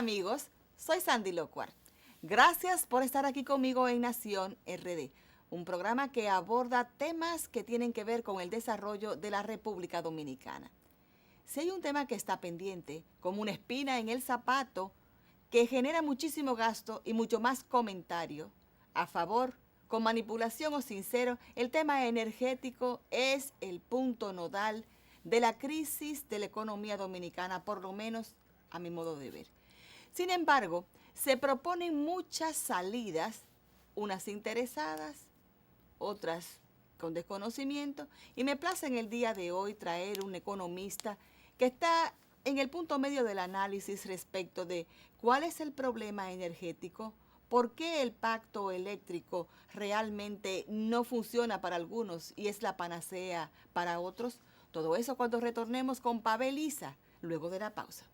amigos, soy Sandy Locuar. Gracias por estar aquí conmigo en Nación RD, un programa que aborda temas que tienen que ver con el desarrollo de la República Dominicana. Si hay un tema que está pendiente, como una espina en el zapato, que genera muchísimo gasto y mucho más comentario, a favor, con manipulación o sincero, el tema energético es el punto nodal de la crisis de la economía dominicana, por lo menos a mi modo de ver. Sin embargo, se proponen muchas salidas, unas interesadas, otras con desconocimiento, y me place en el día de hoy traer un economista que está en el punto medio del análisis respecto de cuál es el problema energético, por qué el pacto eléctrico realmente no funciona para algunos y es la panacea para otros. Todo eso cuando retornemos con Pavel Isa, luego de la pausa.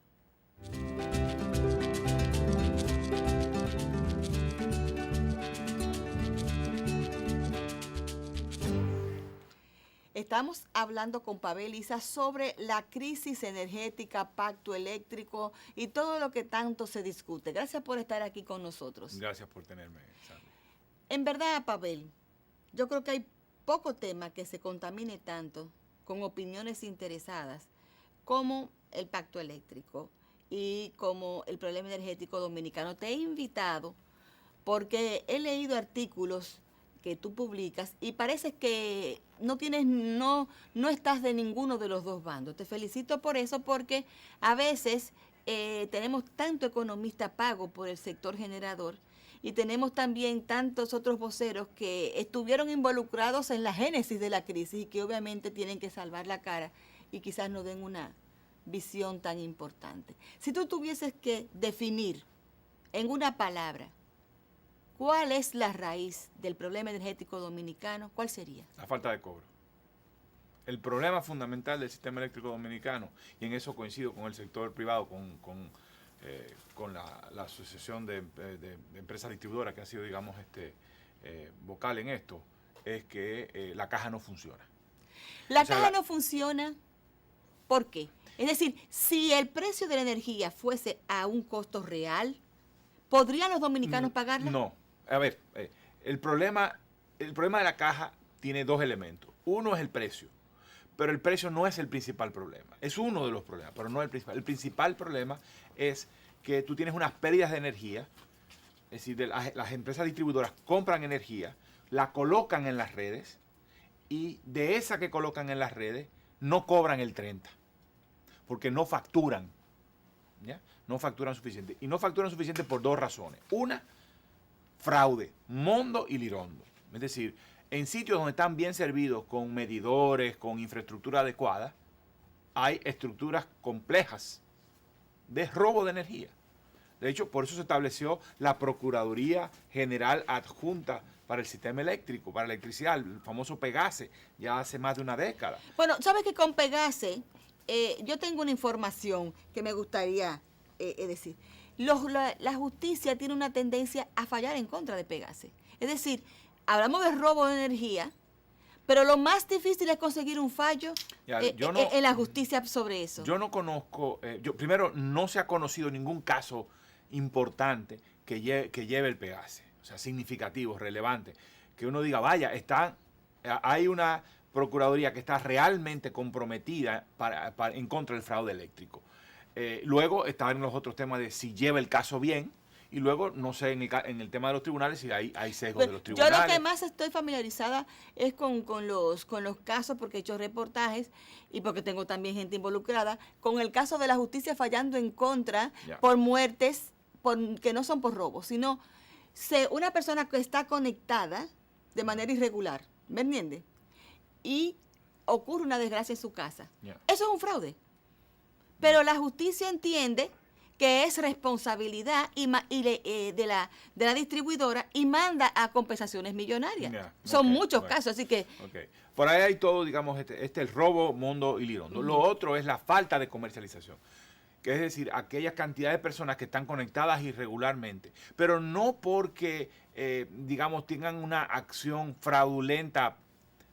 Estamos hablando con Pavel Isa sobre la crisis energética, pacto eléctrico y todo lo que tanto se discute. Gracias por estar aquí con nosotros. Gracias por tenerme, Sandy. En verdad, Pavel, yo creo que hay poco tema que se contamine tanto con opiniones interesadas como el pacto eléctrico y como el problema energético dominicano. Te he invitado porque he leído artículos que tú publicas y parece que no estás de ninguno de los dos bandos. Te felicito por eso, porque a veces tenemos tanto economista pago por el sector generador y tenemos también tantos otros voceros que estuvieron involucrados en la génesis de la crisis y que obviamente tienen que salvar la cara y quizás no den una visión tan importante. Si tú tuvieses que definir en una palabra ¿cuál es la raíz del problema energético dominicano? ¿Cuál sería? La falta de cobro. El problema fundamental del sistema eléctrico dominicano, y en eso coincido con el sector privado, con la Asociación de Empresas Distribuidoras, que ha sido, digamos, vocal en esto, es que la caja no funciona. La caja no funciona, ¿por qué? Es decir, si el precio de la energía fuese a un costo real, ¿podrían los dominicanos pagarla? No. A ver, el problema de la caja tiene dos elementos. Uno es el precio, pero el precio no es el principal problema. Es uno de los problemas, pero no el principal. El principal problema es que tú tienes unas pérdidas de energía, es decir, las empresas distribuidoras compran energía, la colocan en las redes y de esa que colocan en las redes no cobran el 30%, porque no facturan, ¿ya? No facturan suficiente. Y no facturan suficiente por dos razones. Una, fraude, mondo y lirondo. Es decir, en sitios donde están bien servidos con medidores, con infraestructura adecuada, hay estructuras complejas de robo de energía. De hecho, por eso se estableció la Procuraduría General Adjunta para el Sistema Eléctrico, para la electricidad, el famoso Pegase, ya hace más de una década. Bueno, sabes que con Pegase, yo tengo una información que me gustaría decir. La justicia tiene una tendencia a fallar en contra de Pegase. Es decir, hablamos de robo de energía, pero lo más difícil es conseguir un fallo en la justicia sobre eso. Yo no conozco, primero no se ha conocido ningún caso importante que lleve el Pegase, o sea, significativo, relevante, que uno diga, vaya, hay una procuraduría que está realmente comprometida en contra del fraude eléctrico. Luego están los otros temas de si lleva el caso bien, y luego, no sé, en el tema de los tribunales, si hay sesgos de los tribunales. Yo lo que más estoy familiarizada es con los casos, porque he hecho reportajes y porque tengo también gente involucrada, con el caso de la justicia fallando en contra por muertes que no son por robo, sino una persona que está conectada de manera irregular, ¿me entiendes? Y ocurre una desgracia en su casa. Eso es un fraude. Pero la justicia entiende que es responsabilidad de la distribuidora y manda a compensaciones millonarias. Son muchos casos, así que... Por ahí hay todo, digamos, el robo, mondo y lirondo. Lo otro es la falta de comercialización, que es decir, aquellas cantidades de personas que están conectadas irregularmente, pero no porque, digamos, tengan una acción fraudulenta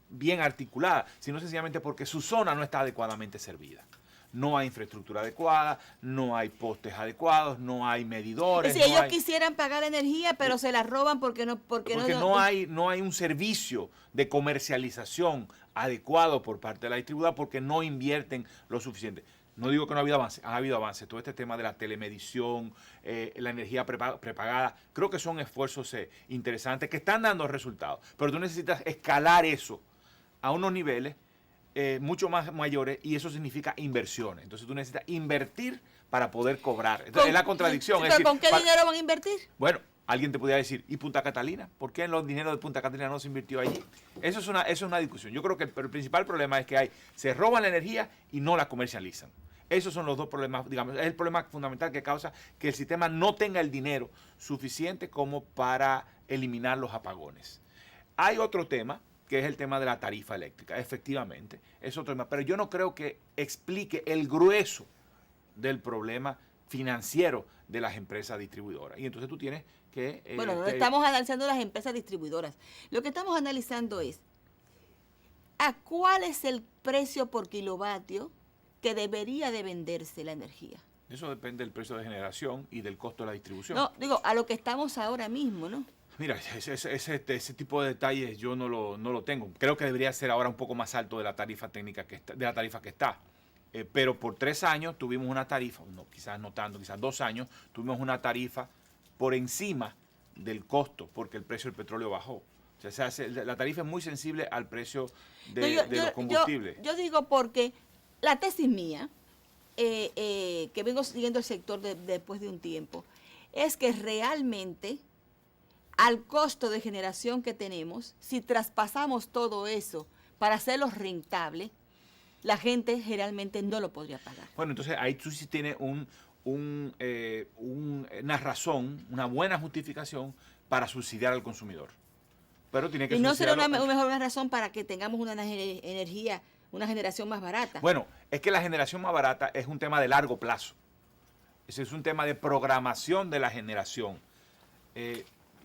bien articulada, sino sencillamente porque su zona no está adecuadamente servida. no hay infraestructura adecuada, no hay postes adecuados, no hay medidores. Es decir, ellos quisieran pagar la energía, pero se la roban porque no hay un servicio de comercialización adecuado por parte de la distribuidora porque no invierten lo suficiente. No digo que no ha habido avance, ha habido avance. Todo este tema de la telemedición, la energía prepagada, creo que son esfuerzos interesantes que están dando resultados. Pero tú necesitas escalar eso a unos niveles mucho más mayores y eso significa inversiones. Entonces tú necesitas invertir para poder cobrar. Entonces, es la contradicción. ¿Pero con qué dinero van a invertir? Bueno, alguien te podría decir, ¿y Punta Catalina? ¿Por qué los dineros de Punta Catalina no se invirtió allí? Eso es una discusión. Yo creo que el principal problema es que se roban la energía y no la comercializan. Esos son los dos problemas, digamos, es el problema fundamental que causa que el sistema no tenga el dinero suficiente como para eliminar los apagones. Hay otro tema, que es el tema de la tarifa eléctrica, efectivamente, es otro tema, pero yo no creo que explique el grueso del problema financiero de las empresas distribuidoras. Y entonces tú tienes que... Bueno, no estamos analizando las empresas distribuidoras. Lo que estamos analizando es ¿a cuál es el precio por kilovatio que debería de venderse la energía? Eso depende del precio de generación y del costo de la distribución. No, digo, a lo que estamos ahora mismo, ¿no? Mira, ese tipo de detalles yo no lo tengo. Creo que debería ser ahora un poco más alto de la tarifa técnica de la tarifa que está. Pero por 3 años tuvimos una tarifa, no, quizás no tanto, quizás 2 años, tuvimos una tarifa por encima del costo, porque el precio del petróleo bajó. O sea, la tarifa es muy sensible al precio de los combustibles. Yo digo porque la tesis mía, que vengo siguiendo el sector después de un tiempo, es que realmente al costo de generación que tenemos, si traspasamos todo eso para hacerlo rentable, la gente generalmente no lo podría pagar. Bueno, entonces ahí tú sí tienes una razón, una buena justificación para subsidiar al consumidor. Pero tiene que ¿Y no será una mejor razón para que tengamos una energía, una generación más barata? Bueno, es que la generación más barata es un tema de largo plazo. Ese es un tema de programación de la generación.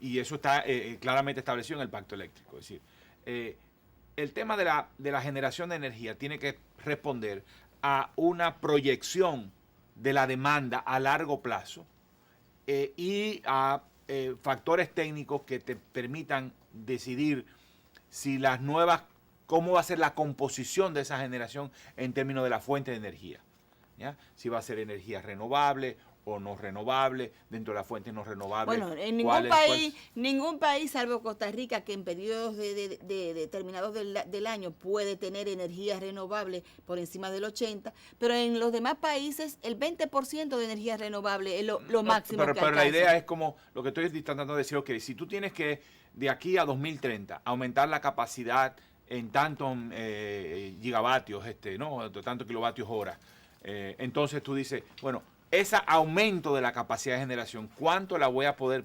Y eso está claramente establecido en el Pacto Eléctrico. Es decir, el tema de la generación de energía tiene que responder a una proyección de la demanda a largo plazo y a factores técnicos que te permitan decidir si las nuevas, cómo va a ser la composición de esa generación en términos de la fuente de energía, ¿ya? Si va a ser energía renovable o no renovable, dentro de la fuente no renovable. Bueno, en ningún país, salvo Costa Rica, que en periodos determinados del año puede tener energía renovable por encima del 80%, pero en los demás países el 20% de energía renovable es lo máximo que alcanza. Pero la idea es como lo que estoy tratando de decir, ok, si tú tienes que de aquí a 2030 aumentar la capacidad en tantos gigavatios, ¿no? Tantos kilovatios hora, entonces tú dices, bueno, ese aumento de la capacidad de generación, ¿cuánto la voy a poder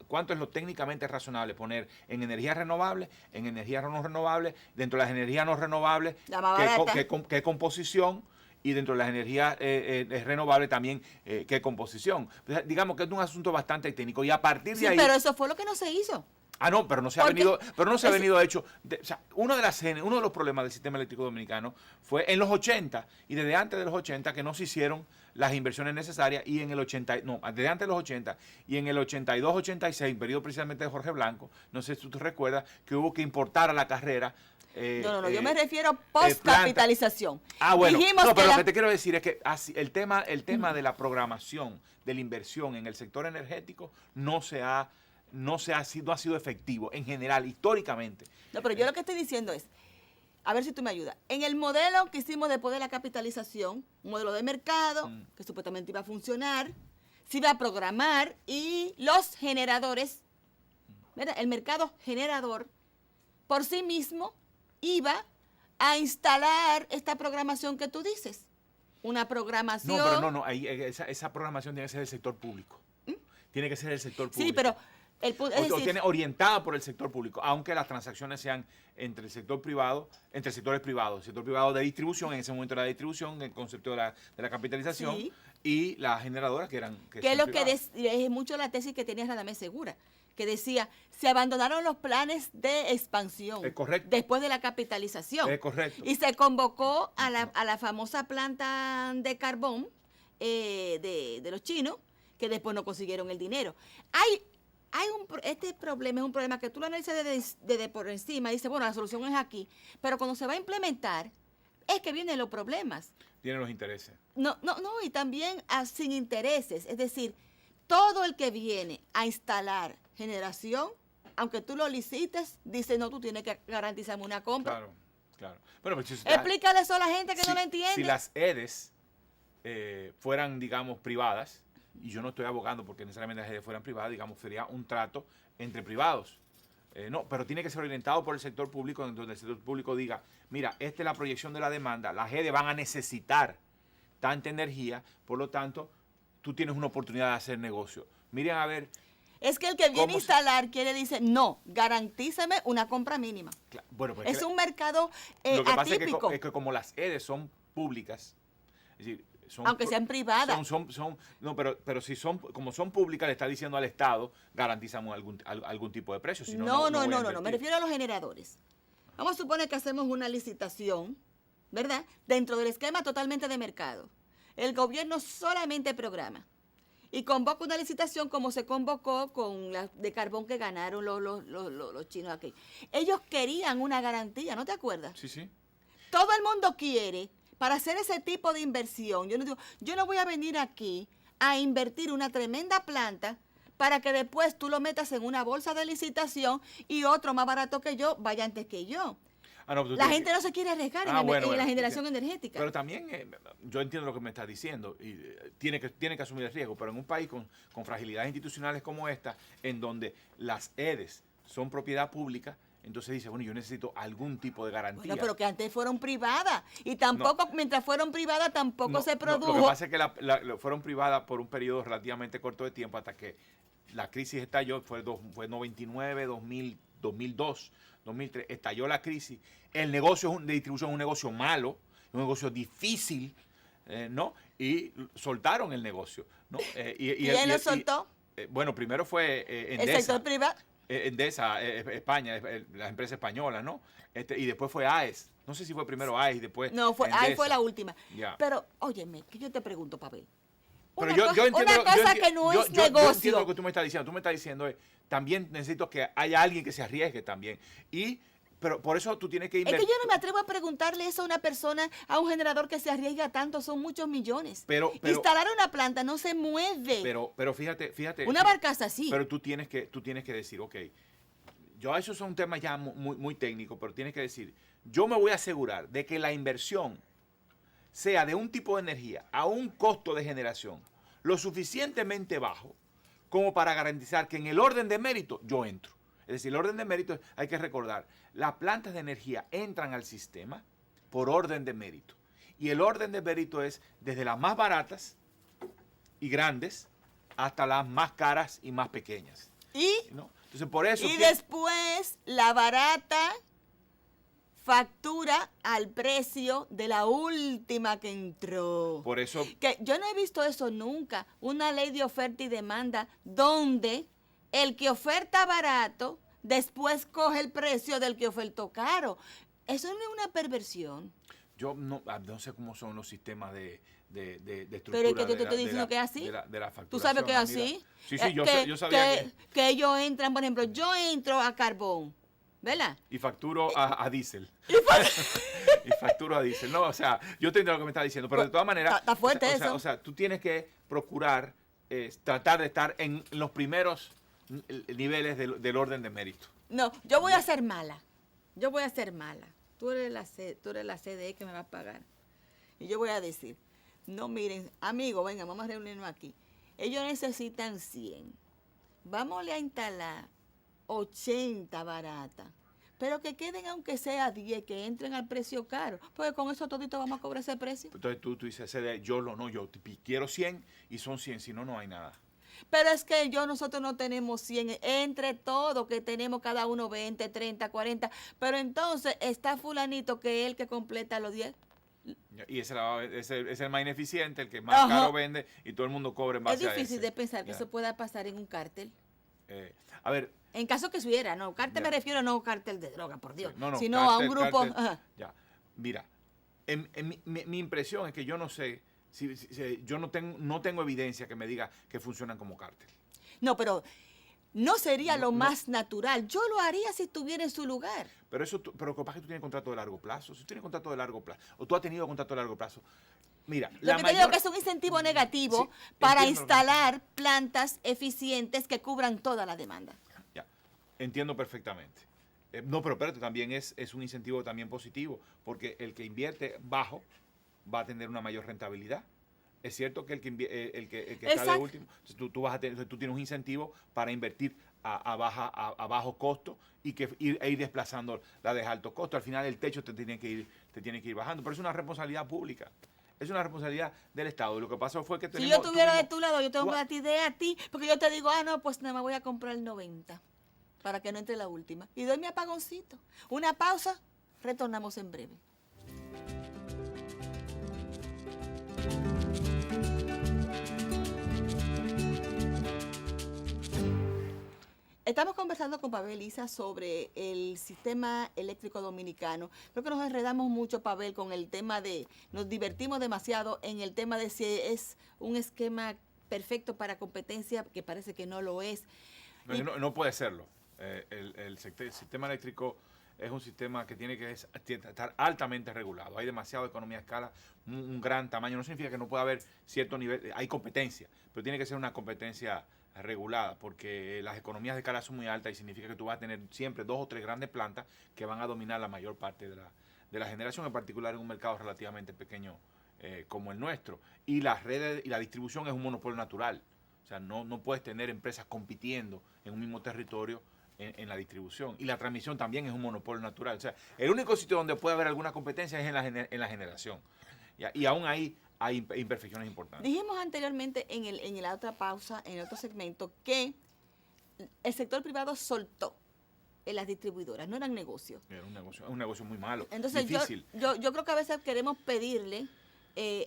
cuánto es lo técnicamente razonable poner en energía renovable, en energía no renovable, dentro de las energías no renovables, qué composición, y dentro de las energías renovables también qué composición? Entonces, digamos que es un asunto bastante técnico y a partir de ahí... pero eso fue lo que no se hizo. No, pero no se ha venido hecho. O sea, uno de los problemas del sistema eléctrico dominicano fue en los 80 y desde antes de los 80 que no se hicieron las inversiones necesarias y en el 80, no, desde antes de los 80 y en el 82-86, periodo precisamente de Jorge Blanco, no sé si tú te recuerdas que hubo que importar a la carrera. No, yo me refiero post-capitalización. Bueno, dijimos pero lo que te quiero decir es que el tema de la programación, de la inversión en el sector energético no ha sido efectivo en general, históricamente. No, pero yo lo que estoy diciendo es, a ver si tú me ayudas. En el modelo que hicimos después de la capitalización, un modelo de mercado que supuestamente iba a funcionar, se iba a programar y los generadores, ¿verdad? El mercado generador por sí mismo iba a instalar esta programación que tú dices. Una programación... No, pero no, esa programación tiene que ser del sector público. Tiene que ser del sector público. Sí, pero... tiene orientada por el sector público, aunque las transacciones sean entre el sector privado, entre sectores privados, el sector privado de distribución, en ese momento era la distribución, el concepto de la capitalización, sí, y las generadoras que Que son es lo que privadas. es mucho la tesis que tenía Radamés Segura, que decía, se abandonaron los planes de expansión Es correcto. después de la capitalización. Es correcto. Y se convocó a la famosa planta de carbón de los chinos, que después no consiguieron el dinero. Este problema es un problema que tú lo analizas desde por encima y dices, bueno, la solución es aquí, pero cuando se va a implementar, es que vienen los problemas. Tienen los intereses. No, y también sin intereses. Es decir, todo el que viene a instalar generación, aunque tú lo licites, dice, no, tú tienes que garantizarme una compra. Claro, claro. Bueno, pues, Explícale eso a la gente que no lo entiende. Si las EDES fueran, digamos, privadas, y yo no estoy abogando porque necesariamente las EDES fueran privadas, digamos, sería un trato entre privados. No, pero tiene que ser orientado por el sector público, donde el sector público diga, mira, esta es la proyección de la demanda, las EDES van a necesitar tanta energía, por lo tanto, tú tienes una oportunidad de hacer negocio. Miren a ver. Es que el que viene a instalar dice, no, garantízame una compra mínima. Bueno, pues es un mercado lo que pasa atípico. es que como las EDES son públicas, es decir, aunque sean privadas. No, pero si como son públicas, le está diciendo al Estado, garantizamos algún tipo de precio. Si no, me refiero a los generadores. Vamos a suponer que hacemos una licitación, ¿verdad? Dentro del esquema totalmente de mercado. El gobierno solamente programa y convoca una licitación como se convocó con la de carbón que ganaron los chinos aquí. Ellos querían una garantía, ¿no te acuerdas? Sí, sí. Todo el mundo quiere, para hacer ese tipo de inversión, yo no voy a venir aquí a invertir una tremenda planta para que después tú lo metas en una bolsa de licitación y otro más barato que yo vaya antes que yo. La gente no se quiere arriesgar en la generación energética. Pero también, yo entiendo lo que me estás diciendo, y tiene que asumir el riesgo, pero en un país con fragilidades institucionales como esta, en donde las EDES son propiedad pública, entonces dice, bueno, yo necesito algún tipo de garantía. Bueno, pero que antes fueron privadas. Y tampoco, mientras fueron privadas, tampoco se produjo. Lo que pasa es que fueron privadas por un periodo relativamente corto de tiempo hasta que la crisis estalló, fue 99, 2000, 2002, 2003, estalló la crisis. El negocio de distribución es un negocio malo, un negocio difícil, ¿no? Y soltaron el negocio, ¿no? ¿Quién lo soltó? Bueno, primero fue Endesa. ¿El sector privado? Endesa, España, la empresa española, ¿no? Y después fue AES. No sé si fue primero AES y después No, AES fue la última. Ya. Pero, óyeme, que yo te pregunto, Pavel. Pero yo entiendo, una cosa que no es negocio. Yo entiendo lo que tú me estás diciendo. Tú me estás diciendo, también necesito que haya alguien que se arriesgue también. Pero por eso tú tienes que invertir. Es que yo no me atrevo a preguntarle eso a una persona, a un generador que se arriesga tanto, son muchos millones. Pero instalar una planta no se mueve. Pero fíjate. Una barcaza sí. Pero tú tienes que decir, ok, esos son temas ya muy, muy técnicos, pero tienes que decir, yo me voy a asegurar de que la inversión sea de un tipo de energía a un costo de generación lo suficientemente bajo como para garantizar que en el orden de mérito yo entro. Es decir, el orden de mérito, hay que recordar, las plantas de energía entran al sistema por orden de mérito. Y el orden de mérito es desde las más baratas y grandes hasta las más caras y más pequeñas. ¿No? Entonces, por eso después la barata factura al precio de la última que entró. Por eso. Que yo no he visto eso nunca. Una ley de oferta y demanda donde el que oferta barato después coge el precio del que ofertó caro. Eso no es una perversión. Yo no sé cómo son los sistemas de estructura. Pero es que yo te estoy diciendo que es así. De la facturación. ¿Tú sabes que es así? Sí, yo sabía que ellos entran, por ejemplo, yo entro a carbón, ¿verdad? Y facturo a diésel. Y facturo a diésel. No, o sea, yo entiendo lo que me estás diciendo, pero de todas maneras. Está fuerte eso. O sea, tú tienes que procurar tratar de estar en los primeros niveles del orden de mérito. No, yo voy a ser mala. Tú eres la CDE que me va a pagar. Y yo voy a decir, no, miren, amigos, venga, vamos a reunirnos aquí. Ellos necesitan 100. Vámonos a instalar 80 baratas. Pero que queden aunque sea 10, que entren al precio caro. Porque con eso todito vamos a cobrar ese precio. Entonces tú dices, yo quiero 100 y son 100, si no, no hay nada. Pero es que nosotros no tenemos 100, entre todos que tenemos cada uno 20, 30, 40, pero entonces está fulanito que es el que completa los 10. Y ese es el más ineficiente, el que más caro vende y todo el mundo cobra en base a Es difícil ese. de pensar que Ya. eso pueda pasar en un cártel. A ver, En caso que subiera, no, cártel Ya. me refiero no a un cártel de droga, por Dios, sí, no, sino a un cártel, grupo. cártel, Ajá. ya. Mira, mi impresión es que yo no sé, si yo no tengo evidencia que me diga que funcionan como cártel. No, pero no sería No, lo no. más natural. Yo lo haría si estuviera en su lugar. Pero pero capaz que tú tienes contrato de largo plazo. Si tú tienes contrato de largo plazo, o tú has tenido contrato de largo plazo, mira, Lo que te digo que es un incentivo negativo Sí, para entiendo lo que- instalar plantas eficientes que cubran toda la demanda. Ya, entiendo perfectamente. No, pero espérate, también es un incentivo también positivo, porque el que invierte bajo va a tener una mayor rentabilidad. Es cierto que el que está de Exacto. último, entonces tú vas a tener, tú tienes un incentivo para invertir a bajo costo y ir desplazando la de alto costo. Al final el techo te tiene que ir bajando, pero es una responsabilidad pública. Es una responsabilidad del Estado. Lo que pasó fue que Si yo estuviera de tu lado, yo tengo que darte idea a ti, porque yo te digo, no, pues nada más voy a comprar el 90 para que no entre la última. Y doy mi apagoncito. Una pausa, retornamos en breve. Estamos conversando con Pavel Isa sobre el sistema eléctrico dominicano. Creo que nos enredamos mucho, Pavel, con el tema nos divertimos demasiado en el tema de si es un esquema perfecto para competencia, que parece que no lo es. No puede serlo. El sistema eléctrico es un sistema que tiene que estar altamente regulado. Hay demasiada economía de escala, un gran tamaño. No significa que no pueda haber cierto nivel, hay competencia, pero tiene que ser una competencia regulada, porque las economías de escala son muy altas y significa que tú vas a tener siempre 2 o 3 grandes plantas que van a dominar la mayor parte de la generación, en particular en un mercado relativamente pequeño como el nuestro. Y las redes y la distribución es un monopolio natural. O sea, no puedes tener empresas compitiendo en un mismo territorio en la distribución. Y la transmisión también es un monopolio natural. O sea, el único sitio donde puede haber alguna competencia es en la generación. Y aún ahí hay imperfecciones importantes. Dijimos anteriormente en la otra pausa, en el otro segmento, que el sector privado soltó en las distribuidoras, no eran negocios. Es un negocio muy malo, Entonces difícil. yo creo que a veces queremos pedirle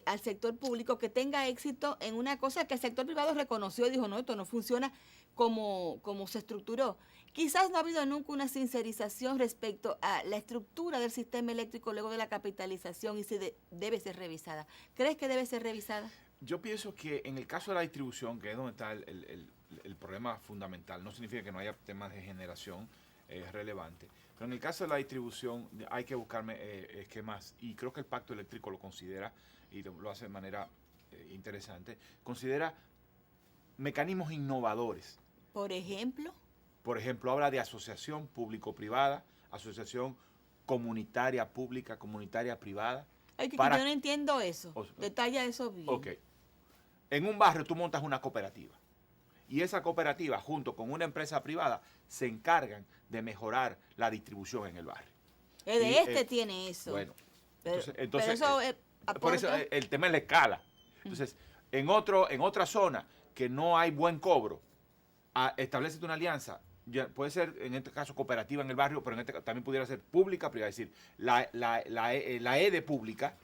al sector público que tenga éxito en una cosa que el sector privado reconoció y dijo, no, esto no funciona como se estructuró. Quizás no ha habido nunca una sincerización respecto a la estructura del sistema eléctrico luego de la capitalización y si debe ser revisada. ¿Crees que debe ser revisada? Yo pienso que en el caso de la distribución, que es donde está el problema fundamental, no significa que no haya temas de generación relevante, pero en el caso de la distribución hay que buscarme esquemas, y creo que el Pacto Eléctrico lo considera y lo hace de manera interesante, considera mecanismos innovadores. Por ejemplo, habla de asociación público-privada, asociación comunitaria pública, comunitaria privada. Ay, que yo no entiendo eso. Detalla eso bien. Ok. En un barrio tú montas una cooperativa y esa cooperativa junto con una empresa privada se encargan de mejorar la distribución en el barrio. Tiene eso. Bueno, pero entonces eso por eso el tema es la escala. Entonces, en otra zona que no hay buen cobro, establecete una alianza. Puede ser, en este caso, cooperativa en el barrio, pero también pudiera ser pública, privada. Es decir, la EDE pública,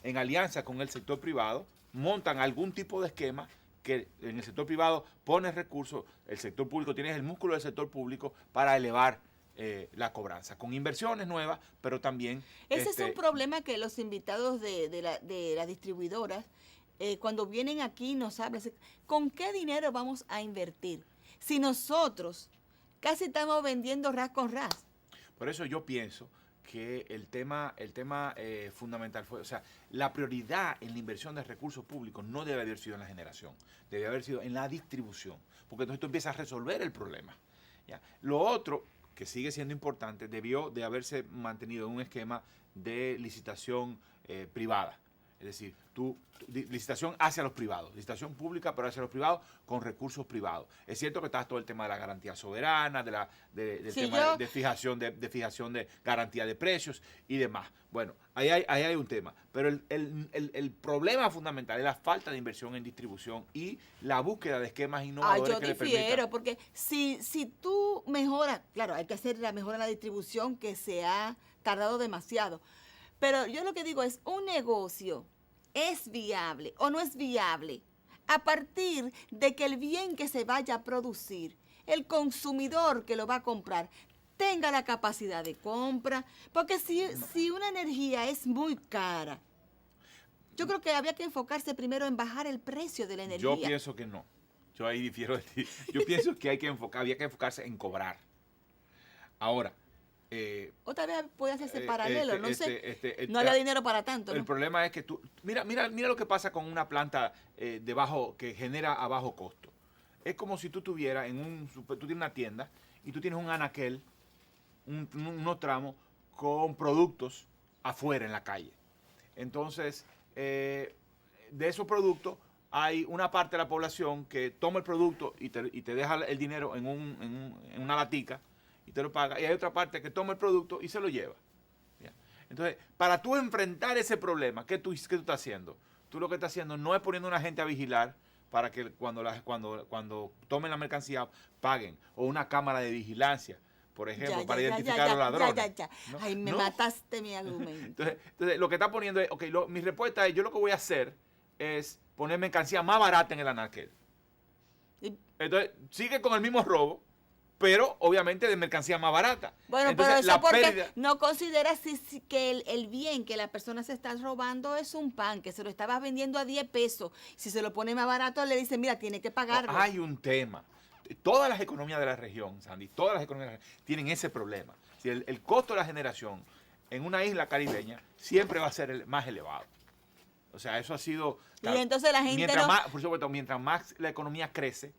en alianza con el sector privado, montan algún tipo de esquema que en el sector privado pone recursos, el sector público tiene el músculo del sector público para elevar la cobranza, con inversiones nuevas, pero también... Ese es un problema que los invitados de las distribuidoras, cuando vienen aquí nos hablan, ¿con qué dinero vamos a invertir? Si nosotros casi estamos vendiendo ras con ras. Por eso yo pienso que el tema fundamental fue, o sea, la prioridad en la inversión de recursos públicos no debe haber sido en la generación, debe haber sido en la distribución, porque entonces tú empiezas a resolver el problema. ¿Ya? Lo otro, que sigue siendo importante, debió de haberse mantenido en un esquema de licitación privada. Es decir, licitación hacia los privados, licitación pública pero hacia los privados con recursos privados. Es cierto que está todo el tema de la garantía soberana, del tema de fijación de garantía de precios y demás. Bueno, ahí hay un tema, pero el problema fundamental es la falta de inversión en distribución y la búsqueda de esquemas innovadores que le permitan. Yo difiero, porque si tú mejoras, claro, hay que hacer la mejora en la distribución que se ha tardado demasiado. Pero yo lo que digo es, un negocio es viable o no es viable a partir de que el bien que se vaya a producir, el consumidor que lo va a comprar, tenga la capacidad de compra. Porque si una energía es muy cara, yo creo que había que enfocarse primero en bajar el precio de la energía. Yo pienso que no. Yo ahí difiero de ti. Yo pienso que había que enfocarse en cobrar. Ahora, otra vez puede hacerse paralelo, no sé. No había había dinero para tanto, el ¿no? problema es que mira lo que pasa con una planta que genera a bajo costo. Es como si tú tuvieras tú tienes una tienda y tú tienes un anaquel, unos tramos con productos afuera en la calle. Entonces, de esos productos hay una parte de la población que toma el producto y te deja el dinero en una latica y te lo paga, y hay otra parte que toma el producto y se lo lleva. ¿Ya? Entonces, para tú enfrentar ese problema, ¿qué tú estás haciendo? Tú lo que estás haciendo no es poniendo a una gente a vigilar para que cuando tomen la mercancía paguen, o una cámara de vigilancia, por ejemplo, para identificar a los ladrones. ¿No? Ay, me mataste mi argumento. Entonces, lo que está poniendo es, mi respuesta es, yo lo que voy a hacer es poner mercancía más barata en el anaquel. Entonces, sigue con el mismo robo, pero obviamente de mercancía más barata. Bueno, entonces, pero eso porque no consideras que el bien que la persona se está robando es un pan, que se lo estabas vendiendo a 10 pesos. Si se lo pone más barato, le dicen, mira, tiene que pagarlo. No, hay un tema. Todas las economías de la región, Sandy, todas las economías de la región tienen ese problema. Si el costo de la generación en una isla caribeña siempre va a ser el más elevado. O sea, eso ha sido... Y entonces la gente por supuesto, mientras más la economía crece,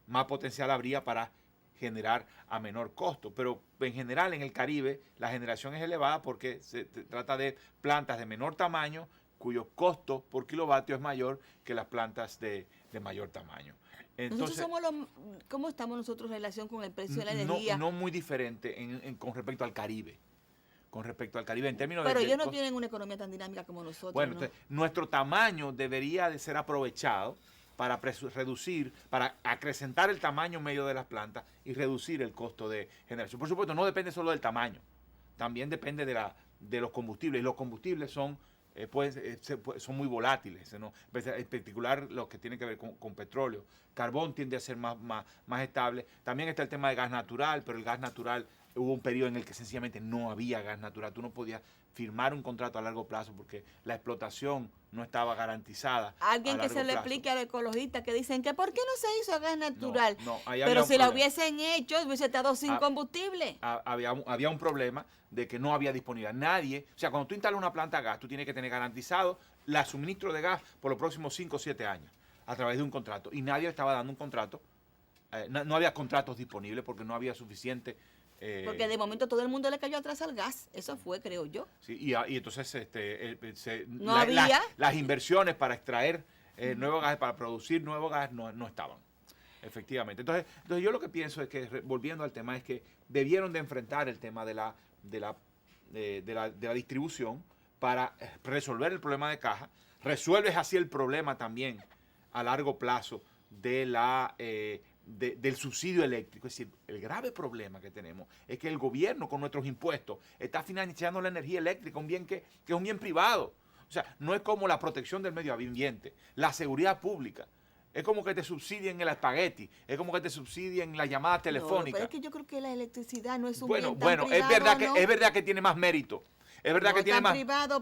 más potencial habría para generar a menor costo. Pero en general en el Caribe la generación es elevada porque se trata de plantas de menor tamaño cuyo costo por kilovatio es mayor que las plantas de mayor tamaño. Entonces, ¿cómo estamos nosotros en relación con el precio de la energía? No muy diferente con respecto al Caribe. Con respecto al Caribe, en términos pero ellos no tienen una economía tan dinámica como nosotros. Bueno, ¿no? Entonces, nuestro tamaño debería de ser aprovechado para reducir, para acrecentar el tamaño medio de las plantas y reducir el costo de generación. Por supuesto, no depende solo del tamaño, también depende de los combustibles. Y los combustibles son muy volátiles, ¿no? En particular los que tienen que ver con petróleo. Carbón tiende a ser más estable. También está el tema de gas natural, pero el gas natural, hubo un periodo en el que sencillamente no había gas natural. Tú no podías firmar un contrato a largo plazo porque la explotación no estaba garantizada. Alguien que se le explique a los ecologistas que dicen que ¿por qué no se hizo gas natural? Ahí pero si la hubiesen hecho, hubiese estado sin combustible. Había un problema de que no había disponibilidad. Nadie, o sea, cuando tú instalas una planta de gas, tú tienes que tener garantizado el suministro de gas por los próximos 5 o 7 años a través de un contrato. Y nadie estaba dando un contrato. No había contratos disponibles porque no había suficiente. Porque de momento todo el mundo le cayó atrás al gas. Eso fue, creo yo. Sí, y entonces las inversiones para extraer nuevo gas, para producir nuevo gas, no estaban. Efectivamente. Entonces yo lo que pienso es que, volviendo al tema, es que debieron de enfrentar el tema de la distribución para resolver el problema de caja. Resuelves así el problema también a largo plazo del subsidio eléctrico. Es decir, el grave problema que tenemos es que el gobierno con nuestros impuestos está financiando la energía eléctrica, un bien que es un bien privado. O sea, no es como la protección del medio ambiente, la seguridad pública. Es como que te subsidien el espagueti, es como que te subsidien la llamada telefónica. Pero es que yo creo que la electricidad no es un bien tan privado, es verdad que tiene más mérito. Es verdad que tiene más. Privado,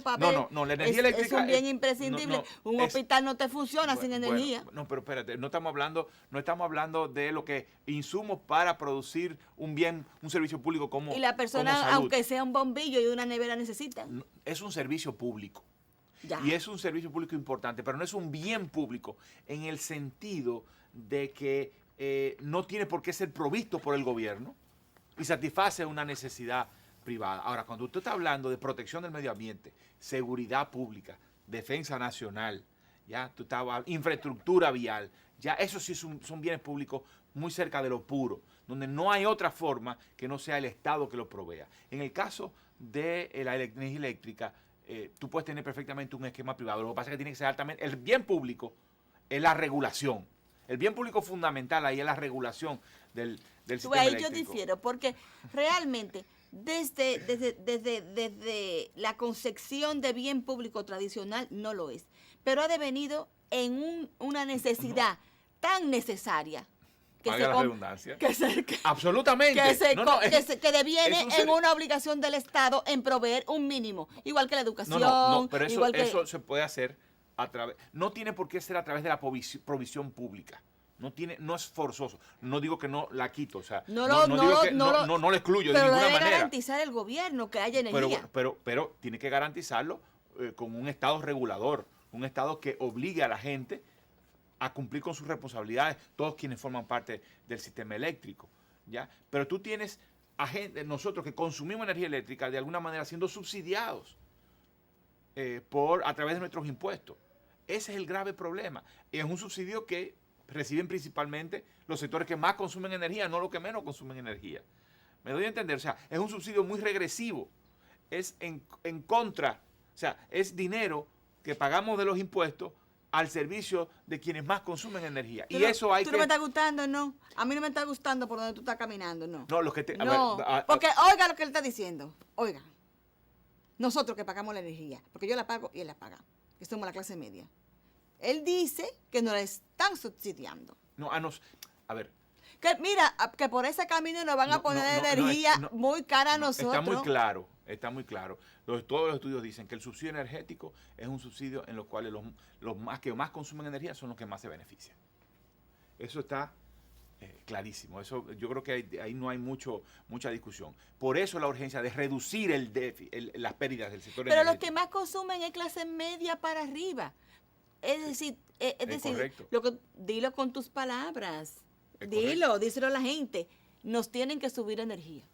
No, la energía eléctrica es un bien imprescindible. Un hospital no te funciona sin energía. No, pero espérate, no estamos hablando de lo que insumos para producir un servicio público como. Y la persona, aunque sea un bombillo y una nevera, necesita. Es un servicio público. Ya. Y es un servicio público importante, pero no es un bien público en el sentido de que no tiene por qué ser provisto por el gobierno y satisface una necesidad privada. Ahora, cuando usted está hablando de protección del medio ambiente, seguridad pública, defensa nacional, ya tú estabas, infraestructura vial, ya eso sí son bienes públicos muy cerca de lo puro, donde no hay otra forma que no sea el Estado que lo provea. En el caso de la energía eléctrica, tú puedes tener perfectamente un esquema privado. Lo que pasa es que tiene que ser altamente. El bien público es la regulación. El bien público fundamental ahí es la regulación del sistema eléctrico. Ahí yo difiero, porque realmente desde la concepción de bien público tradicional no lo es, pero ha devenido en una necesidad tan necesaria Valga la redundancia. que Absolutamente. que deviene eso en una obligación del Estado en proveer un mínimo, igual que la educación. No, pero igual que, eso se puede hacer a través, no tiene por qué ser a través de la provisión pública. No es forzoso. No digo que no la quito, o sea, no lo excluyo de ninguna manera. Pero debe garantizar el gobierno que haya energía. Pero tiene que garantizarlo con un Estado regulador, un Estado que obligue a la gente a cumplir con sus responsabilidades, todos quienes forman parte del sistema eléctrico, ¿ya? Pero tú tienes a gente, nosotros que consumimos energía eléctrica de alguna manera siendo subsidiados a través de nuestros impuestos. Ese es el grave problema. Y es un subsidio que reciben principalmente los sectores que más consumen energía, no los que menos consumen energía. ¿Me doy a entender? O sea, es un subsidio muy regresivo. Es en contra, o sea, es dinero que pagamos de los impuestos al servicio de quienes más consumen energía. Y eso hay que... ¿Tú no me está gustando? No. A mí no me está gustando por donde tú estás caminando, no. No, los que te... Porque oiga lo que él está diciendo. Oiga. Nosotros que pagamos la energía, porque yo la pago y él la paga, que somos la clase media. Él dice que nos la están subsidiando. A ver. Que mira, que por ese camino nos van a poner energía muy cara a nosotros. Está muy claro. Todos los estudios dicen que el subsidio energético es un subsidio en los cuales los que más consumen energía son los que más se benefician. Eso está clarísimo. Eso, yo creo que ahí no hay mucha discusión. Por eso la urgencia de reducir las pérdidas del sector energético. Pero los que más consumen es clase media para arriba. Es decir, dilo con tus palabras. Díselo a la gente. Nos tienen que subir energía.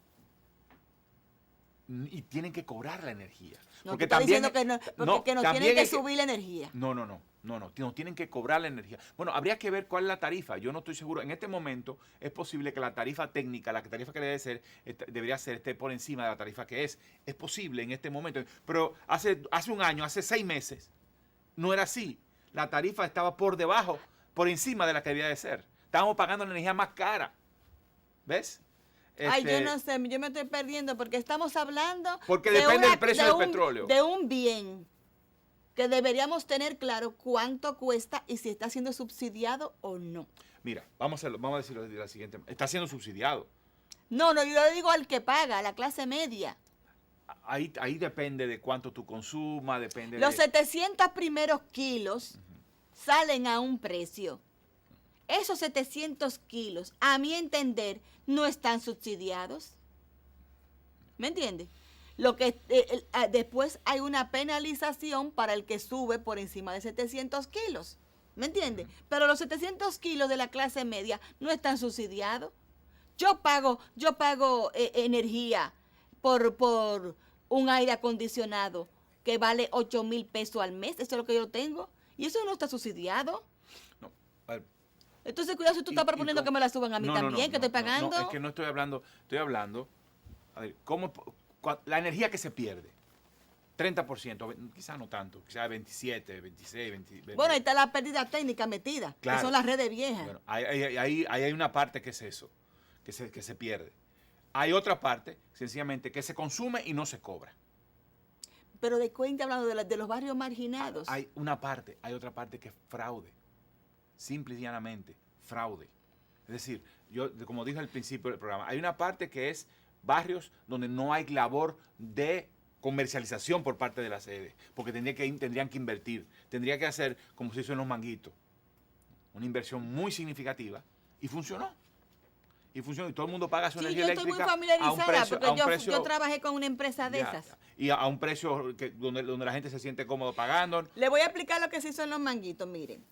Y tienen que cobrar la energía. No, porque también diciendo que nos tienen que subir la energía. No, nos tienen que cobrar la energía. Bueno, habría que ver cuál es la tarifa. Yo no estoy seguro. En este momento es posible que la tarifa técnica, la tarifa que debe ser, debería ser esté por encima de la tarifa que es. Es posible en este momento. Pero hace un año, hace 6 meses, no era así. La tarifa estaba por debajo, por encima de la que debía de ser. Estábamos pagando la energía más cara. ¿Ves? Ay, yo no sé, yo me estoy perdiendo porque estamos hablando... Porque depende del precio del petróleo. De un bien que deberíamos tener claro cuánto cuesta y si está siendo subsidiado o no. Mira, vamos a decirlo de la siguiente manera. Está siendo subsidiado. No, yo digo al que paga, a la clase media. Ahí depende de cuánto tú consumas, depende Los 700 primeros kilos salen a un precio. Esos 700 kilos, a mi entender, no están subsidiados. ¿Me entiendes? Después hay una penalización para el que sube por encima de 700 kilos. ¿Me entiendes? Pero los 700 kilos de la clase media no están subsidiados. Yo pago energía por un aire acondicionado que vale 8,000 pesos al mes. Eso es lo que yo tengo. Y eso no está subsidiado. No, a ver. Entonces, cuidado si tú estás proponiendo que me la suban a mí también, que estoy pagando. No, es que no estoy hablando, a ver, la energía que se pierde, 30%, quizás no tanto, quizás 27, 26, 20. Bueno, ahí está la pérdida técnica metida, claro, que son las redes viejas. Bueno, ahí hay una parte que es eso, que se pierde. Hay otra parte, sencillamente, que se consume y no se cobra. Pero de cuenta hablando de los barrios marginados. Hay otra parte que es fraude. Simple y llanamente, fraude. Es decir, como dije al principio del programa, hay una parte que es barrios donde no hay labor de comercialización por parte de la sede, porque tendrían que invertir, tendría que hacer como se hizo en Los Manguitos, una inversión muy significativa, y funcionó. Y todo el mundo paga su energía eléctrica. Yo estoy muy familiarizada porque yo trabajé con una empresa de esas. Y a un precio donde la gente se siente cómodo pagando. Le voy a explicar lo que se hizo en Los Manguitos, miren.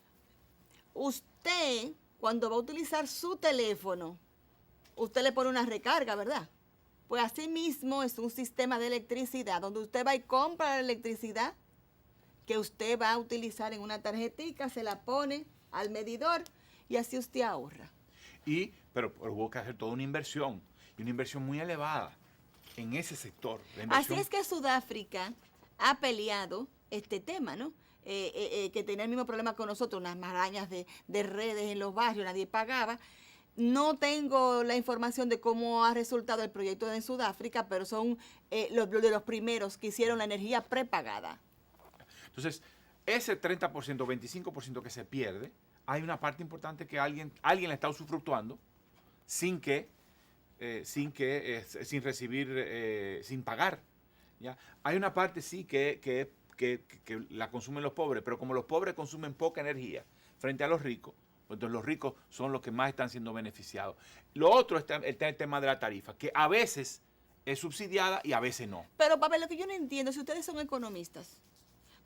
Usted, cuando va a utilizar su teléfono, usted le pone una recarga, ¿verdad? Pues así mismo es un sistema de electricidad donde usted va y compra la electricidad que usted va a utilizar en una tarjetita, se la pone al medidor y así usted ahorra. Pero hubo que hacer toda una inversión, y una inversión muy elevada en ese sector. Así es que Sudáfrica ha peleado este tema, ¿no? Que tenía el mismo problema con nosotros, unas marañas de redes en los barrios, nadie pagaba. no tengo la información de cómo ha resultado el proyecto en Sudáfrica, pero son los de los primeros que hicieron la energía prepagada. Entonces, ese 30%, 25% que se pierde, hay una parte importante que alguien la está usufructuando sin recibir, sin pagar. ¿Ya? Hay una parte sí que la consumen los pobres, pero como los pobres consumen poca energía frente a los ricos, pues entonces los ricos son los que más están siendo beneficiados. Lo otro está el tema de la tarifa, que a veces es subsidiada y a veces no. Pero, papá, lo que yo no entiendo, si ustedes son economistas,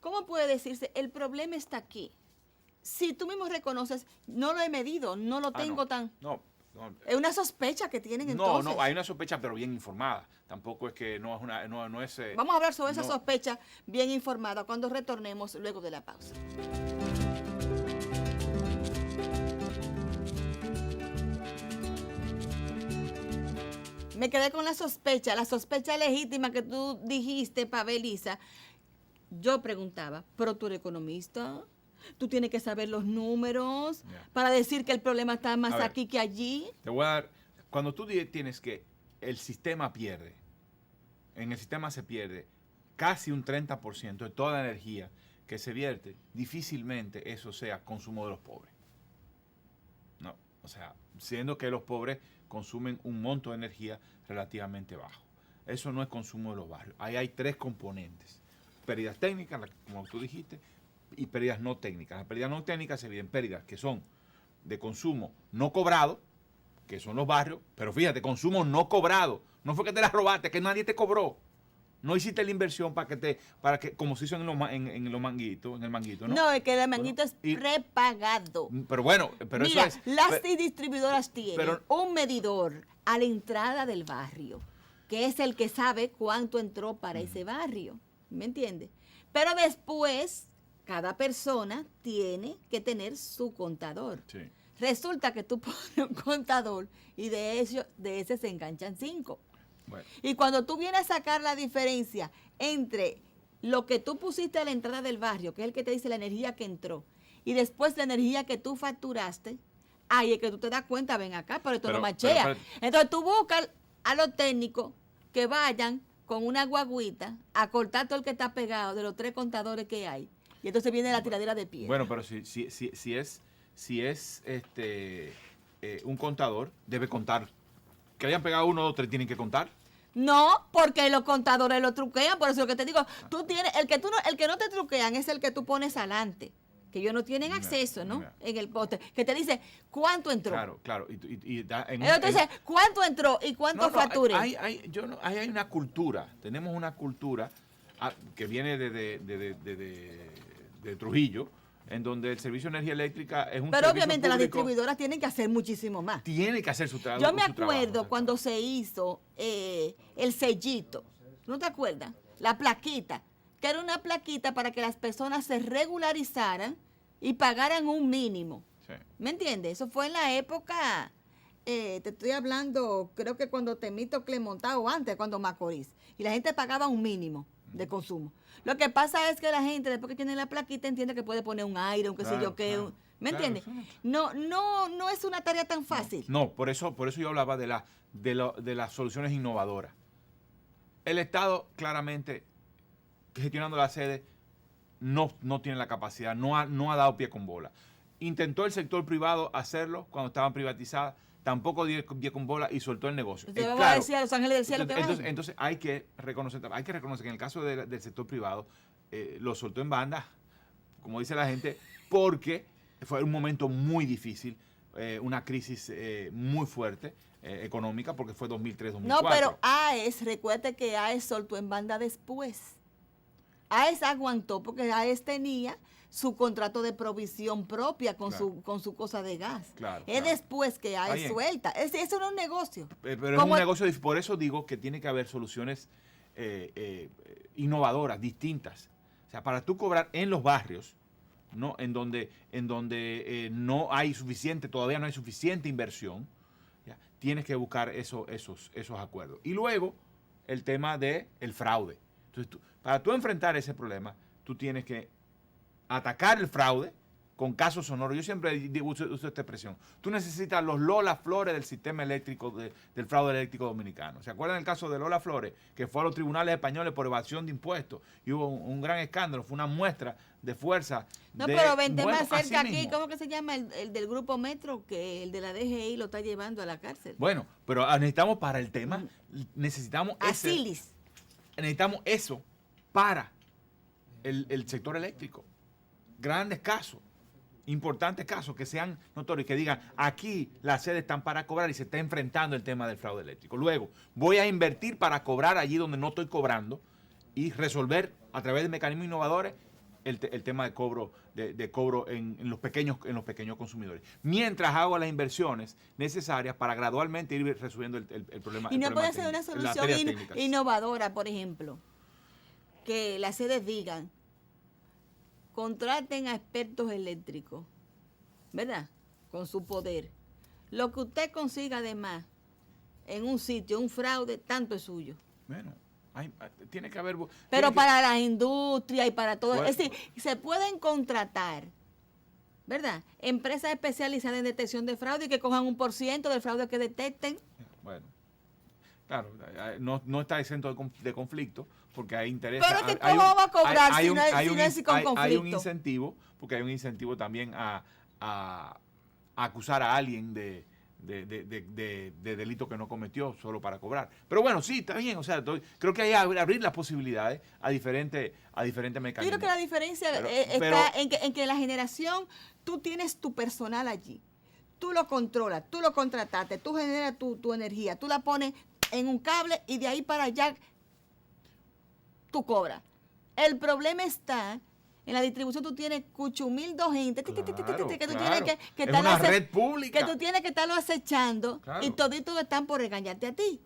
¿cómo puede decirse, el problema está aquí? Si tú mismo reconoces, no lo he medido, no lo tengo tan... No. Es una sospecha que tienen entonces. No, hay una sospecha, pero bien informada. Tampoco es que no es... Vamos a hablar sobre esa sospecha bien informada cuando retornemos luego de la pausa. Me quedé con la sospecha legítima que tú dijiste, Pavelisa. Yo preguntaba, ¿pero tú eres economista? Tú tienes que saber los números para decir que el problema está más aquí que allí. Te voy a dar, cuando tú tienes que el sistema pierde, en el sistema se pierde casi un 30% de toda la energía que se vierte, difícilmente eso sea consumo de los pobres. No, o sea, siendo que los pobres consumen un monto de energía relativamente bajo. Eso no es consumo de los barrios. Ahí hay tres componentes. Pérdidas técnicas, como tú dijiste, y pérdidas no técnicas. Las pérdidas no técnicas se vienen pérdidas que son de consumo no cobrado, que son los barrios, pero fíjate, consumo no cobrado. No fue que te la robaste, que nadie te cobró. No hiciste la inversión para que como se hizo en el manguito, ¿no? No, es que el manguito es prepagado. Pero bueno, pero mira, eso es. Las distribuidoras tienen un medidor a la entrada del barrio, que es el que sabe cuánto entró para ese barrio. ¿Me entiendes? Pero después, cada persona tiene que tener su contador. Sí. Resulta que tú pones un contador y de ese se enganchan 5. Bueno. Y cuando tú vienes a sacar la diferencia entre lo que tú pusiste a la entrada del barrio, que es el que te dice la energía que entró, y después la energía que tú facturaste, ahí es que tú te das cuenta, ven acá, pero esto no machea. Entonces tú buscas a los técnicos que vayan con una guaguita a cortar todo el que está pegado de los 3 contadores que hay. Y entonces viene la tiradera de piedra. Bueno, pero si es un contador, debe contar. Que hayan pegado 1, 2, 3, tienen que contar. No, porque los contadores lo truquean, por eso lo que te digo, tú tienes, el que no te truquean es el que tú pones adelante, que ellos no tienen acceso, ¿no? En el poste, que te dice cuánto entró. Claro. Entonces, ¿cuánto entró y cuánto facturé? Hay una cultura, tenemos una cultura que viene de Trujillo, en donde el servicio de energía eléctrica es un servicio Pero obviamente público. las distribuidoras tienen que hacer muchísimo más. Tiene que hacer su trabajo. Yo me acuerdo cuando se hizo el sellito, ¿no te acuerdas? La plaquita, que era una plaquita para que las personas se regularizaran y pagaran un mínimo. Sí. ¿Me entiendes? Eso fue en la época, te estoy hablando, creo que cuando Temito Clemontá o antes, cuando Macorís, y la gente pagaba un mínimo de consumo. Lo que pasa es que la gente, después que tiene la plaquita, entiende que puede poner un aire, un qué sé yo qué. ¿Me entiendes? No es una tarea tan fácil. No, por eso yo hablaba de las soluciones innovadoras. El Estado, claramente, gestionando la sede, no tiene la capacidad, no ha dado pie con bola. Intentó el sector privado hacerlo cuando estaban privatizadas, tampoco dio pie con bola y soltó el negocio. Usted va a decir a Los Ángeles del Cielo que entonces hay que reconocer que en el caso del sector privado lo soltó en banda, como dice la gente, porque fue un momento muy difícil, una crisis muy fuerte económica, porque fue 2003-2004. No, pero AES, recuerde que AES soltó en banda después. AES aguantó porque AES tenía su contrato de provisión propia con su cosa de gas. Después que AES suelta. Eso no es un negocio. Pero es un negocio, por eso digo que tiene que haber soluciones innovadoras, distintas. O sea, para tú cobrar en los barrios, ¿no? En donde no hay todavía no hay suficiente inversión, ¿ya? Tienes que buscar esos acuerdos. Y luego, el tema del fraude. Entonces, para tú enfrentar ese problema, tú tienes que atacar el fraude con casos sonoros. Yo siempre uso esta expresión. Tú necesitas los Lola Flores del sistema eléctrico, del fraude eléctrico dominicano. ¿Se acuerdan el caso de Lola Flores, que fue a los tribunales españoles por evasión de impuestos? Y hubo un gran escándalo, fue una muestra de fuerza. No, pero vente más cerca aquí, ¿cómo que se llama el del Grupo Metro? Que el de la DGI lo está llevando a la cárcel. Bueno, pero necesitamos para el tema, necesitamos eso para el sector eléctrico. Grandes casos, importantes casos que sean notorios, que digan, aquí las sedes están para cobrar y se está enfrentando el tema del fraude eléctrico. Luego, voy a invertir para cobrar allí donde no estoy cobrando y resolver a través de mecanismos innovadores el tema de cobro en los pequeños consumidores. Mientras hago las inversiones necesarias para gradualmente ir resolviendo el problema. Y no puede ser una solución innovadora, por ejemplo, que las sedes digan, contraten a expertos eléctricos, ¿verdad? Con su poder. Lo que usted consiga además en un sitio, un fraude, tanto es suyo. Bueno, tiene que haber... Pero para las industrias y para todo... Bueno, es decir, se pueden contratar, ¿verdad? Empresas especializadas en detección de fraude y que cojan 1% del fraude que detecten. Bueno, claro, no está exento de conflicto, porque hay interés. Pero que cómo va a cobrar si no es con conflicto. Hay un incentivo, porque hay un incentivo también a acusar a alguien de delito que no cometió solo para cobrar. Pero bueno, sí, está bien. O sea, creo que hay que abrir las posibilidades a diferentes mecanismos. Yo creo que la diferencia está en que la generación, tú tienes tu personal allí. Tú lo controlas, tú lo contrataste, tú generas tu energía, tú la pones en un cable y de ahí para allá tú cobras. El problema está en la distribución. Tú tienes cuchumil gente que tú tienes que es una red pública. Que tú tienes que estarlo acechando, y toditos están por regañarte a ti.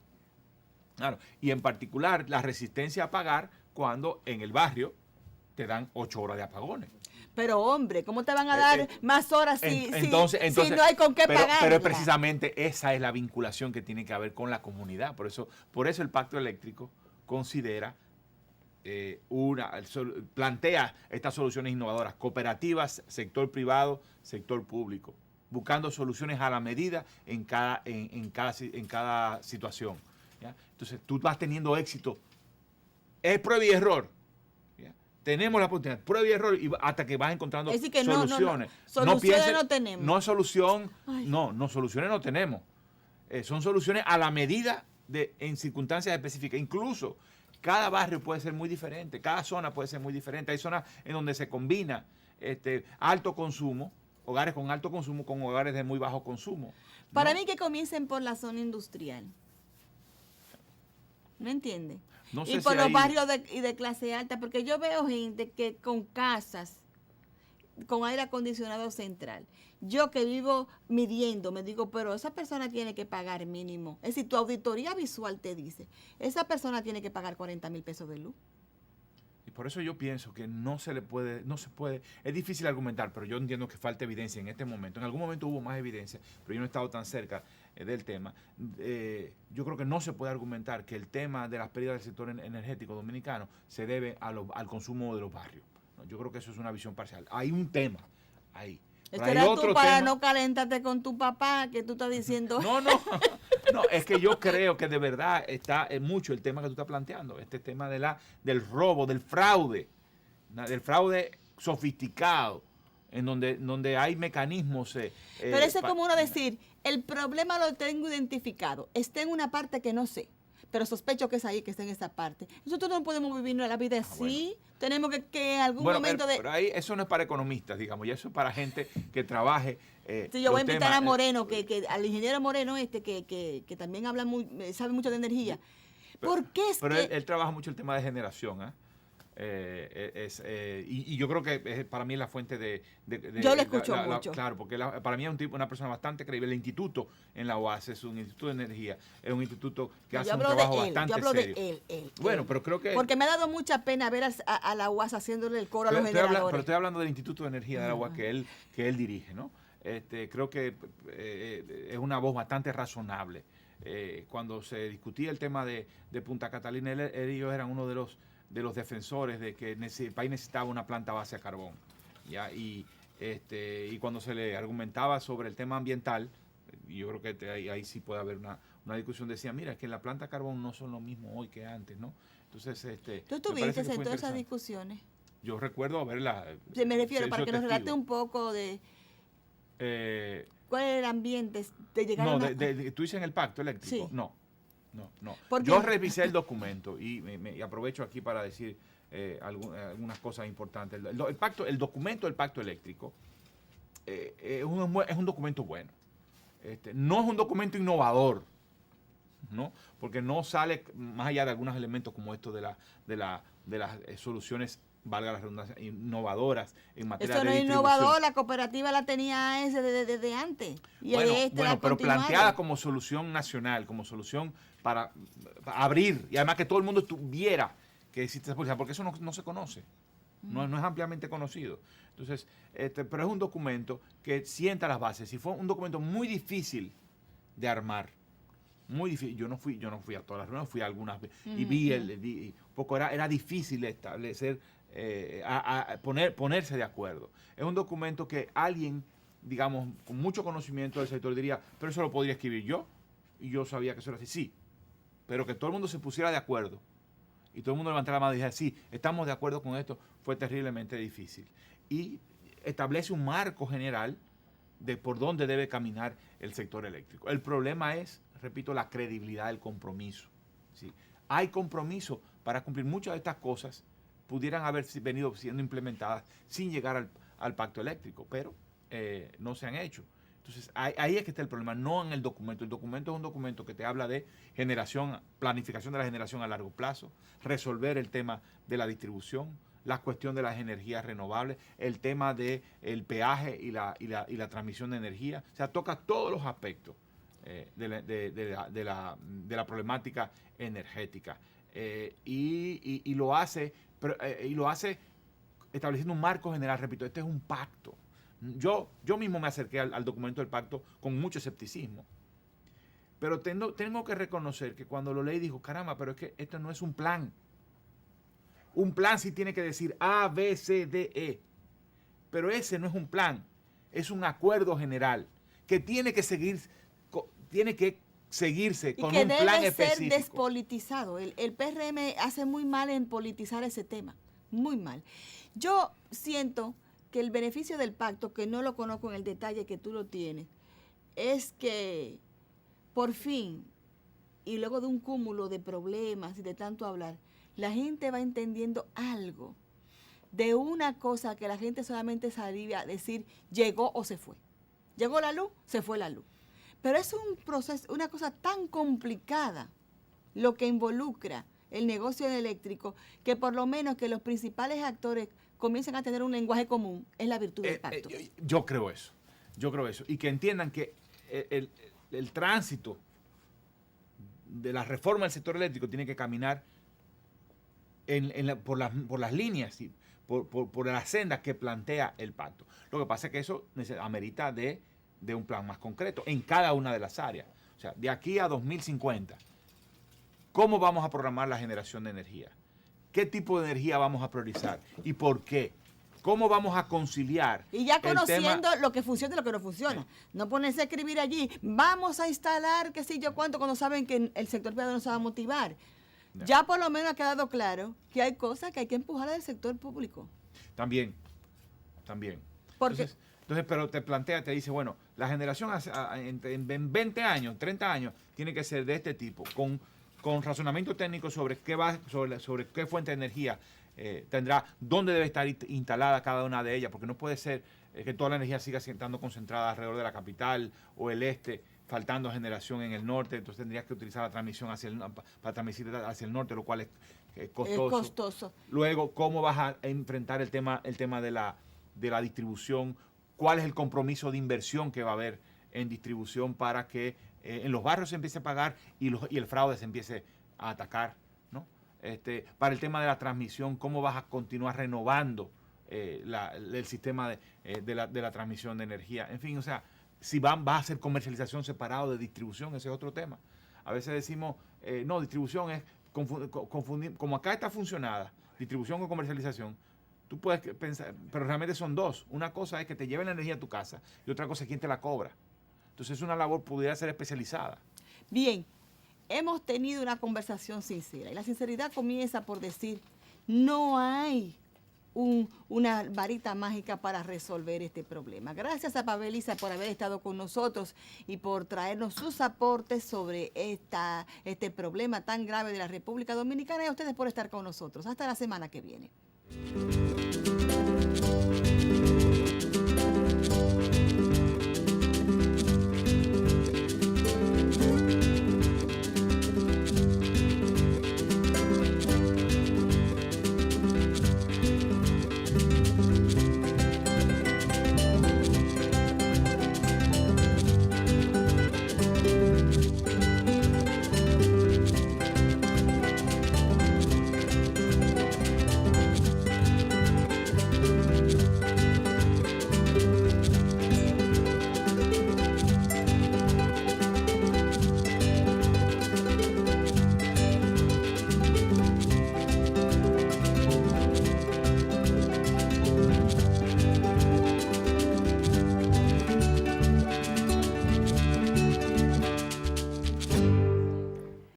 Claro, y en particular la resistencia a pagar cuando en el barrio te dan 8 horas de apagones. Pero hombre, ¿cómo te van a dar más horas si no hay con qué pagar? Pero precisamente esa es la vinculación que tiene que haber con la comunidad. Por eso el Pacto Eléctrico considera plantea estas soluciones innovadoras, cooperativas, sector privado, sector público, buscando soluciones a la medida en cada situación, ¿ya? Entonces tú vas teniendo éxito. Es prueba y error. Tenemos la oportunidad, prueba y error, y hasta que vas encontrando soluciones. Soluciones no tenemos. No soluciones no tenemos. Son soluciones a la medida en circunstancias específicas. Incluso cada barrio puede ser muy diferente, cada zona puede ser muy diferente. Hay zonas en donde se combina alto consumo, hogares con alto consumo con hogares de muy bajo consumo. Para mí que comiencen por la zona industrial. ¿Me entiendes? No sé y por los barrios de clase alta, porque yo veo gente que con casas, con aire acondicionado central. Yo que vivo midiendo, me digo, pero esa persona tiene que pagar mínimo. Es decir, tu auditoría visual te dice, esa persona tiene que pagar 40,000 pesos de luz. Y por eso yo pienso que no se puede, es difícil argumentar, pero yo entiendo que falta evidencia en este momento. En algún momento hubo más evidencia, pero yo no he estado tan cerca del tema. Yo creo que no se puede argumentar que el tema de las pérdidas del sector energético dominicano se debe al consumo de los barrios. No, yo creo que eso es una visión parcial. Hay un tema ahí. Esto era tú para no calentarte con tu papá, que tú estás diciendo. No, es que yo creo que de verdad está mucho el tema que tú estás planteando, este tema del robo, del fraude sofisticado, en donde hay mecanismos. Pero eso es como uno decir, el problema lo tengo identificado, está en una parte que no sé, pero sospecho que es ahí, que está en esa parte. Nosotros no podemos vivir la vida así. Bueno. Tenemos que en algún momento pero ahí eso no es para economistas, digamos, y eso es para gente que trabaje. Sí, yo voy a invitar a Moreno, al ingeniero Moreno que también sabe mucho de energía. ¿Por qué es pero él trabaja mucho el tema de generación, y yo creo que para mí es la fuente de yo lo escucho mucho. Claro, porque para mí es una persona bastante creíble. El instituto en la UAS es un instituto de energía, es un instituto que hace un trabajo bastante serio. Yo hablo de él. Bueno, pero creo que... Porque me ha dado mucha pena ver a la UAS haciéndole el coro a los generadores. Pero estoy hablando del Instituto de Energía de la UAS que él dirige, ¿no? Creo que es una voz bastante razonable. Cuando se discutía el tema de Punta Catalina, ellos eran uno de los defensores de que el país necesitaba una planta base a carbón, ¿ya? Y Y cuando se le argumentaba sobre el tema ambiental, y yo creo que ahí sí puede haber una discusión, decía, mira, es que la planta de carbón no son lo mismo hoy que antes, ¿no? Entonces, ¿Tú estuviste en todas esas discusiones? Yo recuerdo haberla. Sí, me refiero, para que nos relate un poco de cuál era el ambiente de llegar a una... ¿Tú dices en el pacto eléctrico? Sí. No. ¿Por qué? Yo revisé el documento y aprovecho aquí para decir algunas cosas importantes. El documento del pacto eléctrico es un documento bueno. No es un documento innovador, ¿no? Porque no sale más allá de algunos elementos como esto de las soluciones, valga la redundancia, innovadoras en materia Esto de no es distribución. innovador, la cooperativa la tenía desde antes. Y Bueno, pero planteada como solución nacional, como solución para abrir, y además que todo el mundo tuviera que existe esa publicidad, porque eso no se conoce, no es ampliamente conocido. Entonces, pero es un documento que sienta las bases, y fue un documento muy difícil de armar. Muy difícil. Yo no fui a todas las reuniones, fui a algunas y vi un poco era difícil establecer, ponerse de acuerdo. Es un documento que alguien, digamos, con mucho conocimiento del sector diría, pero eso lo podría escribir yo, y yo sabía que eso era así. Sí, pero que todo el mundo se pusiera de acuerdo y todo el mundo levantara la mano y dijera, sí, estamos de acuerdo con esto, fue terriblemente difícil. Y establece un marco general de por dónde debe caminar el sector eléctrico. El problema es, repito, la credibilidad del compromiso. ¿Sí? Hay compromiso para cumplir muchas de estas cosas, pudieran haber venido siendo implementadas sin llegar al pacto eléctrico, pero no se han hecho. Entonces, ahí es que está el problema, no en el documento. El documento es un documento que te habla de planificación de la generación a largo plazo, resolver el tema de la distribución, la cuestión de las energías renovables, el tema del peaje y la transmisión de energía. O sea, toca todos los aspectos de la problemática energética. Y lo hace estableciendo un marco general. Repito, este es un pacto. Yo mismo me acerqué al documento del pacto con mucho escepticismo. Pero tengo que reconocer que cuando lo leí dijo, caramba, pero es que esto no es un plan. Un plan sí tiene que decir A, B, C, D, E. Pero ese no es un plan. Es un acuerdo general que tiene que seguirse con un plan específico. Y que debe ser despolitizado. El PRM hace muy mal en politizar ese tema. Muy mal. Yo siento que el beneficio del pacto, que no lo conozco en el detalle que tú lo tienes, es que por fin, y luego de un cúmulo de problemas y de tanto hablar, la gente va entendiendo algo de una cosa que la gente solamente sabía a decir llegó o se fue. Llegó la luz, se fue la luz. Pero es un proceso, una cosa tan complicada lo que involucra el negocio eléctrico, que por lo menos que los principales actores comiencen a tener un lenguaje común, es la virtud del pacto. Yo creo eso. Y que entiendan que el tránsito de la reforma del sector eléctrico tiene que caminar por las líneas, por las sendas que plantea el pacto. Lo que pasa es que eso amerita de un plan más concreto en cada una de las áreas. O sea, de aquí a 2050, ¿cómo vamos a programar la generación de energía? ¿Qué tipo de energía vamos a priorizar? ¿Y por qué? ¿Cómo vamos a conciliar? Y ya conociendo lo que funciona y lo que no funciona. No ponerse a escribir allí, vamos a instalar qué sé yo cuánto, cuando saben que el sector privado no se va a motivar. No. Ya por lo menos ha quedado claro que hay cosas que hay que empujar del sector público. También. Entonces, pero te dice, bueno, la generación en 20 años, 30 años, tiene que ser de este tipo, con razonamiento técnico sobre qué fuente de energía tendrá, dónde debe estar instalada cada una de ellas, porque no puede ser que toda la energía siga estando concentrada alrededor de la capital o el este, faltando generación en el norte. Entonces tendrías que utilizar la transmisión para transmitir hacia el norte, lo cual es costoso. Es costoso. Luego, ¿cómo vas a enfrentar el tema de la distribución? ¿Cuál es el compromiso de inversión que va a haber en distribución para que en los barrios se empiece a pagar y el fraude se empiece a atacar, ¿no? Para el tema de la transmisión, ¿cómo vas a continuar renovando el sistema de la transmisión de energía? En fin, o sea, si va a hacer comercialización separado de distribución, ese es otro tema. A veces decimos, no, distribución es confundir, como acá está funcionada, distribución o comercialización, Tú puedes pensar, pero realmente son dos. Una cosa es que te lleven la energía a tu casa y otra cosa es quién te la cobra. Entonces es una labor pudiera ser especializada. Bien, hemos tenido una conversación sincera y la sinceridad comienza por decir, no hay una varita mágica para resolver este problema. Gracias a Pabelisa por haber estado con nosotros y por traernos sus aportes sobre este problema tan grave de la República Dominicana y a ustedes por estar con nosotros. Hasta la semana que viene.